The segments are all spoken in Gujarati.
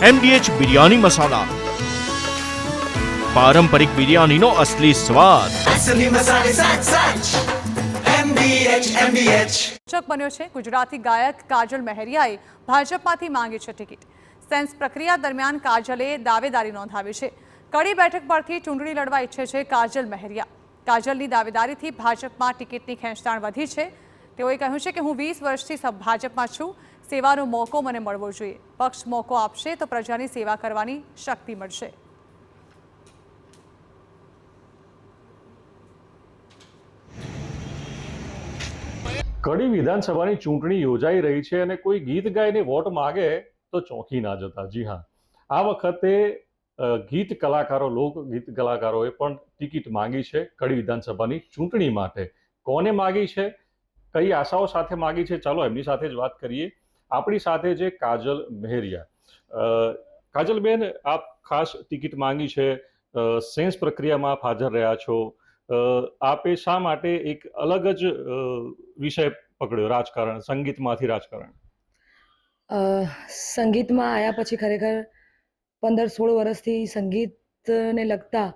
MDH બિરયાની મસાલા, પારંપરિક બિરયાનીનો અસલી સ્વાદ. असली मसाले साच साच MDH ચક બન્યો છે ગુજરાતી ગાયક કાજલ મહેરિયાએ ભાજપમાંથી માંગી છે ટિકિટ. સેન્સ પ્રક્રિયા દરમિયાન કાજલે દાવેદારી નોંધાવી છે. કડી બેઠક પરથી ચૂંટણી લડવા ઈચ્છે છે કાજલ મહેરિયા. કાજલની દાવેદારીથી ભાજપમાં ટિકિટની ખેંચતાણ વધી છે. તેઓએ કહ્યું છે કે હું 20 વર્ષથી ભાજપમાં છું. સેવાનો મોકો મને મળવો જોઈએ. પક્ષ મોકો આપશે તો પ્રજાની સેવા કરવાની શક્તિ મળશે. કડી વિધાનસભાની ચૂંટણી યોજાઈ રહી છે અને કોઈ ગીત ગાઈને વોટ માગે તો ચોંકી ના જતા. જી હા, આ વખતે ગીત કલાકારો, લોકગીત કલાકારોએ પણ ટિકિટ માંગી છે કડી વિધાનસભાની ચૂંટણી માટે. કોને માગી છે, કઈ આશાઓ સાથે માગી છે, ચાલો એમની સાથે જ વાત કરીએ. આપણી સાથે છે કાજલ મહેરિયા. કાજલબેન, આપ ખાસ ટિકિટ માંગી છે, સેન્સ પ્રક્રિયામાં આપ હાજર રહ્યા છો. આપે શા માટે એક અલગ જ વિષય પકડ્યો, રાજકારણ, સંગીતમાંથી રાજકારણ? સંગીતમાં આવ્યા પછી ખરેખર 15-16 વર્ષથી સંગીતને લગતા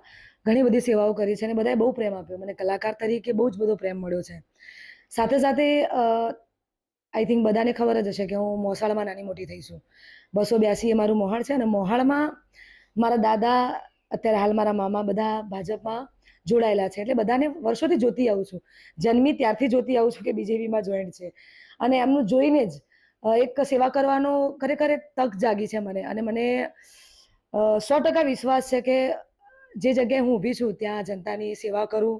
ઘણી બધી સેવાઓ કરી છે અને બધાએ બહુ પ્રેમ આપ્યો. મને કલાકાર તરીકે બહુ જ બધો પ્રેમ મળ્યો છે. સાથે સાથે આઈ થિંક બધાને ખબર જ હશે કે હું મોસાળમાં નાની મોટી થઈ છું. 282 એ મારું મોહાળ છે અને મોહાળમાં મારા દાદા, અત્યારે હાલ મારા મામા બધા ભાજપમાં જોડાયેલા છે. એટલે બધાને વર્ષોથી જોતી આવું છું. જન્મી ત્યારથી જોતી આવું છું કે બીજેપીમાં જોઈન્ટ છે અને એમનું જોઈને જ એક સેવા કરવાનો ખરેખર એક તક જાગી છે મને. અને મને 100% વિશ્વાસ છે કે જે જગ્યાએ હું ઊભી છું ત્યાં જનતાની સેવા કરું.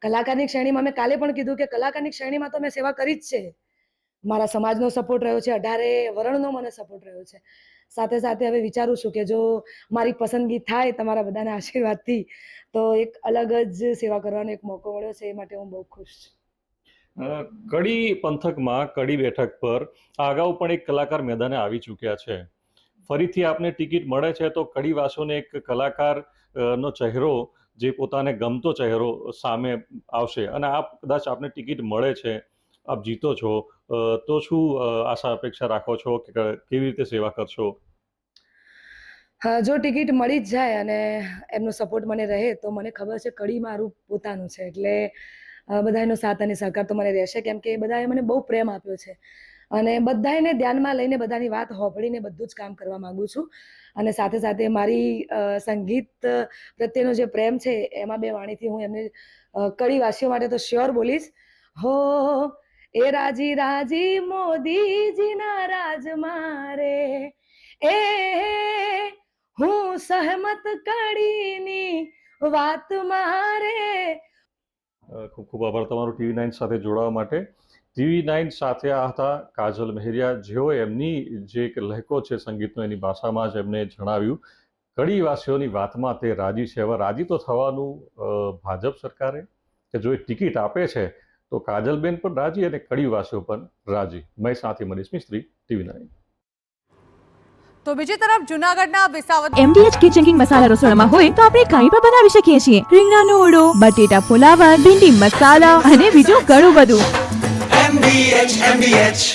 કલાકારની શ્રેણીમાં મેં કાલે પણ કીધું કે કલાકારની શ્રેણીમાં તો મેં સેવા કરી જ છે. મારા સમાજનો સપોર્ટ રહ્યો છે, 18 વર્ણનો મને સપોર્ટ રહ્યો છે. સાથે સાથે હવે વિચારું છું કે જો મારી પસંદગી થાય તમારા બધાના આશીર્વાદથી તો એક અલગ જ સેવા કરવાનો એક મોકો મળ્યો છે. એ માટે હું બહુ ખુશ છું. કડી પંથકમાં, કડી બેઠક પર અગાઉ પણ એક કલાકાર મેદાને આવી ચૂક્યા છે. ફરીથી આપને ટિકિટ મળે છે તો કડીવાસીઓને એક કલાકાર નો ચહેરો, જે પોતાને ગમતો ચહેરો સામે આવશે અને આપ કદાચ આપને ટિકિટ મળે છે, આપ જીતો છો, તો શું આશા અપેક્ષા રાખો છો કે કેવી રીતે સેવા કરશો? હા, જો ટિકિટ મળી જ જાય અને એમનો સપોર્ટ મને રહે તો મને ખબર છે કડી મારું પોતાનું છે. એટલે બધાનો સાથ અને સહકાર તો મને રહેશે, કેમ કે બધાએ મને બહુ પ્રેમ આપ્યો છે અને બધાને ધ્યાનમાં લઈને બધાની વાત હોંભળીને બધું જ કામ કરવા માંગુ છું. અને સાથે સાથે મારી સંગીત પ્રત્યેનો જે પ્રેમ છે એમાં બે વાણીથી હું એમને કડીવાસીઓ માટે તો શ્યોર બોલીશ. હો એ રાજી રાજી મોદીજીના રાજ મારે, એ હું સહમત કડીની વાત મારે. ખૂબ ખૂબ આભાર તમારો TV9 સાથે જોડાવા માટે. TV9 સાથે આ હતા કાજલ મહેરિયા, જેઓ એમની જે એક લહેકો છે સંગીતનો, એની ભાષામાં જ એમને જણાવ્યું કડીવાસીઓની વાતમાં તે રાજી છે. હવે રાજી તો થવાનું ભાજપ સરકારે, કે જો એ ટિકિટ આપે છે તો કાજલબેન પણ રાજી અને કડીવાસીઓ પણ રાજી. મેં સાથે મનીષ મિસ્ત્રી, TV9. તો બીજી તરફ જૂનાગઢના વિસાવદર MDH કિચન કિંગ મસાલા રસોડામાં હોય તો આપણે કંઈ પણ બનાવી શકીએ છીએ. રીંગણાનો ઓળો, બટેટા ફુલાવર, ભીંડી મસાલા અને બીજું ઘણું બધું. MDH